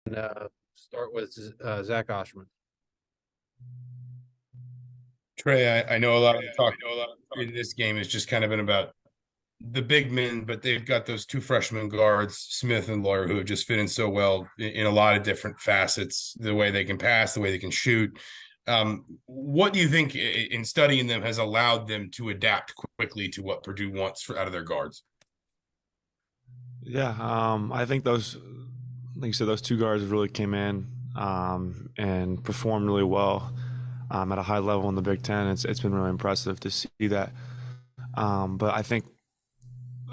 Start with Zach Oshman. Trey, I know a lot of the talk in this game has just kind of been about the big men, but they've got those two freshman guards, Smith and Lawyer, who have just fit in so well in a lot of different facets, the way they can pass, the way they can shoot. What do you think in studying them has allowed them to adapt quickly to what Purdue wants out of their guards? Yeah, I think like you said, those two guards really came in and performed really well at a high level in the Big Ten. It's been really impressive to see that. But I think you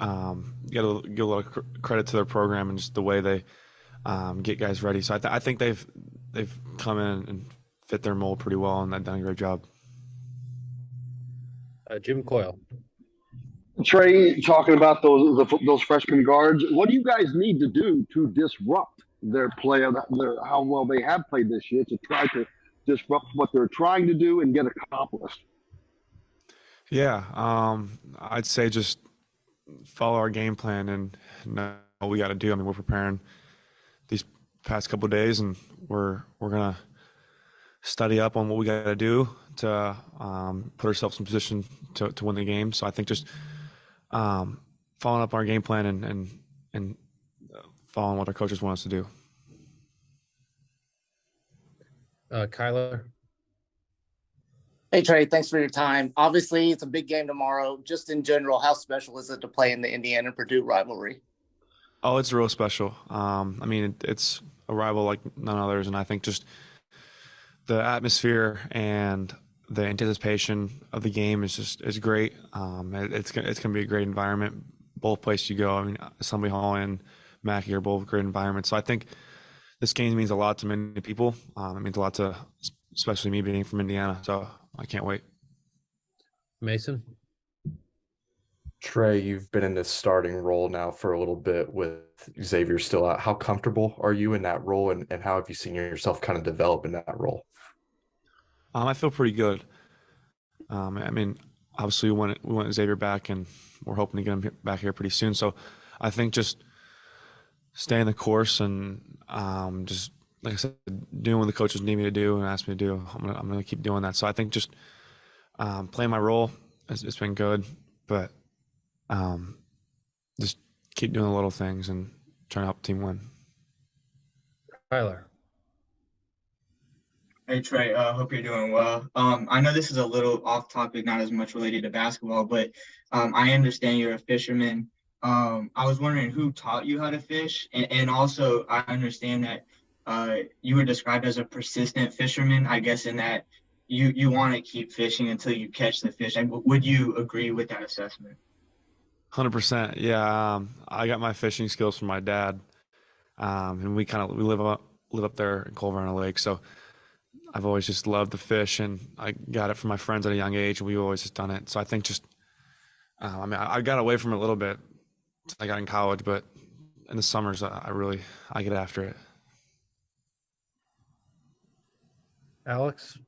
got to give a lot of credit to their program and just the way they get guys ready. So I think they've come in and fit their mold pretty well, and they've done a great job. Jim Coyle. Trey, talking about those freshman guards, what do you guys need to do to disrupt their play, how well they have played this year, to try to disrupt what they're trying to do and get accomplished? Yeah, I'd say just follow our game plan and know what we got to do. I mean, we're preparing these past couple of days, and we're gonna study up on what we got to do to put ourselves in position to win the game. So I think just following up our game plan and following what our coaches want us to do. Kyler. Hey, Trey, thanks for your time. Obviously, it's a big game tomorrow. Just in general, how special is it to play in the Indiana-Purdue rivalry? Oh, it's real special. I mean, it's a rival like none others, and I think just the atmosphere and the anticipation of the game is great. It's gonna be a great environment. Both places you go. I mean, Assembly Hall and Mackey are both great environments. So I think this game means a lot to many people. It means a lot to, especially me being from Indiana. So I can't wait. Mason. Trey, you've been in this starting role now for a little bit with Xavier still out. How comfortable are you in that role, and how have you seen yourself kind of develop in that role? I feel pretty good. I mean, obviously we want Xavier back, and we're hoping to get him back here pretty soon. So I think just staying the course and just like I said, doing what the coaches need me to do and ask me to do. I'm gonna keep doing that. So I think just playing my role, it's been good, but just keep doing the little things and trying to help the team win. Tyler. Hey Trey, hope you're doing well. I know this is a little off topic, not as much related to basketball, but I understand you're a fisherman. I was wondering who taught you how to fish, and also I understand that you were described as a persistent fisherman, I guess, in that you want to keep fishing until you catch the fish. Would you agree with that assessment? 100%. Yeah, I got my fishing skills from my dad, and we live up there in Culver Lake, so I've always just loved the fish, and I got it from my friends at a young age, and we've always just done it. So I think just, I mean, I got away from it a little bit. I got in college, but in the summers, I get after it. Alex.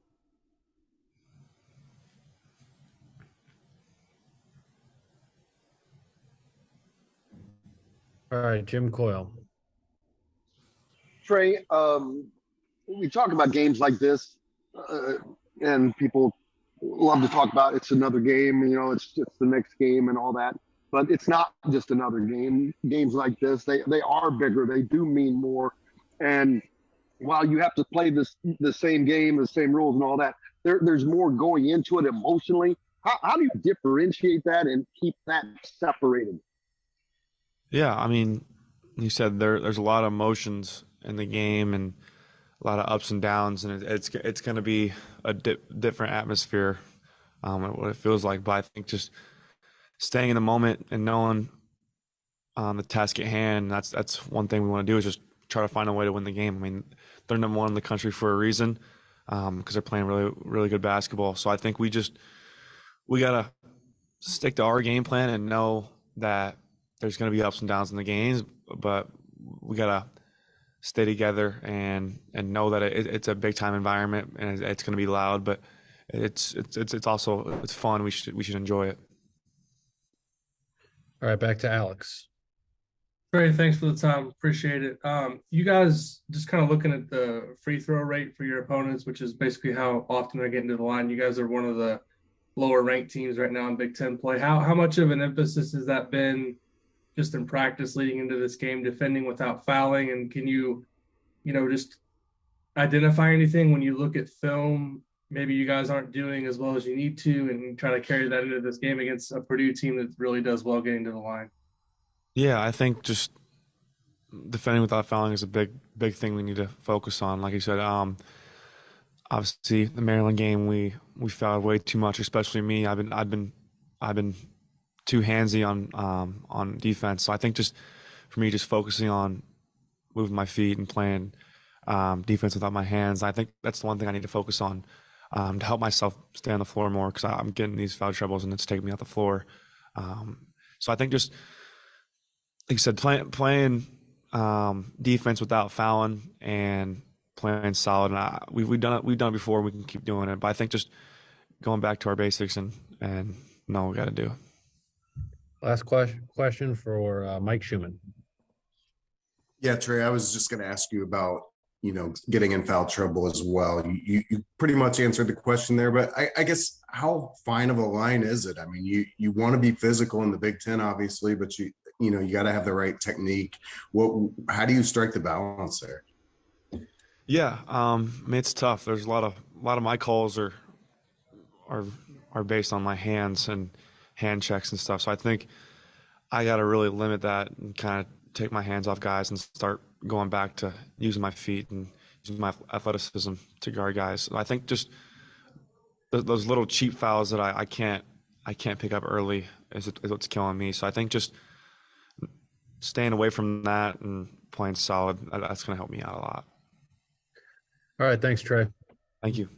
All right, Jim Coyle. Trey, we talk about games like this, and people love to talk about it's another game, it's just the next game and all that. But it's not just another game. Games like this, they are bigger. They do mean more. And while you have to play the same game, the same rules and all that, there's more going into it emotionally. How do you differentiate that and keep that separated? Yeah, I mean, you said there's a lot of emotions in the game and a lot of ups and downs, and it's going to be a different atmosphere, what it feels like. But I think just staying in the moment and knowing the task at hand, that's one thing we want to do, is just try to find a way to win the game. I mean, they're number one in the country for a reason, because they're playing really, really good basketball. So I think we got to stick to our game plan and know that there's going to be ups and downs in the games, but we got to stay together and know that it's a big time environment and it's going to be loud, but it's also fun. We should enjoy it. All right, back to Alex. Trey, thanks for the time. Appreciate it. You guys just kind of looking at the free throw rate for your opponents, which is basically how often they're getting to the line. You guys are one of the lower ranked teams right now in Big Ten play. How much of an emphasis has that been just in practice leading into this game, defending without fouling? And can just identify anything when you look at film maybe you guys aren't doing as well as you need to, and try to carry that into this game against a Purdue team that really does well getting to the line? Yeah, I think just defending without fouling is a big thing we need to focus on. Like you said, obviously the Maryland game we fouled way too much, especially me. I've been too handsy on defense. So I think just for me, just focusing on moving my feet and playing defense without my hands. I think that's the one thing I need to focus on to help myself stay on the floor more, because I'm getting these foul troubles and it's taking me off the floor. So I think just like you said, playing defense without fouling and playing solid. And we've done it before. We can keep doing it, but I think just going back to our basics and know what we got to do. Last question for Mike Schumann. Yeah, Trey, I was just going to ask you about, getting in foul trouble as well. You pretty much answered the question there, but I guess how fine of a line is it? I mean, you want to be physical in the Big Ten, obviously, but you got to have the right technique. How do you strike the balance there? Yeah, I mean, it's tough. There's a lot of my calls are based on my hands and hand checks and stuff. So I think I got to really limit that and kind of take my hands off guys and start going back to using my feet and using my athleticism to guard guys. So I think just those little cheap fouls that I can't pick up early is what's killing me. So I think just staying away from that and playing solid, that's going to help me out a lot. All right. Thanks, Trey. Thank you.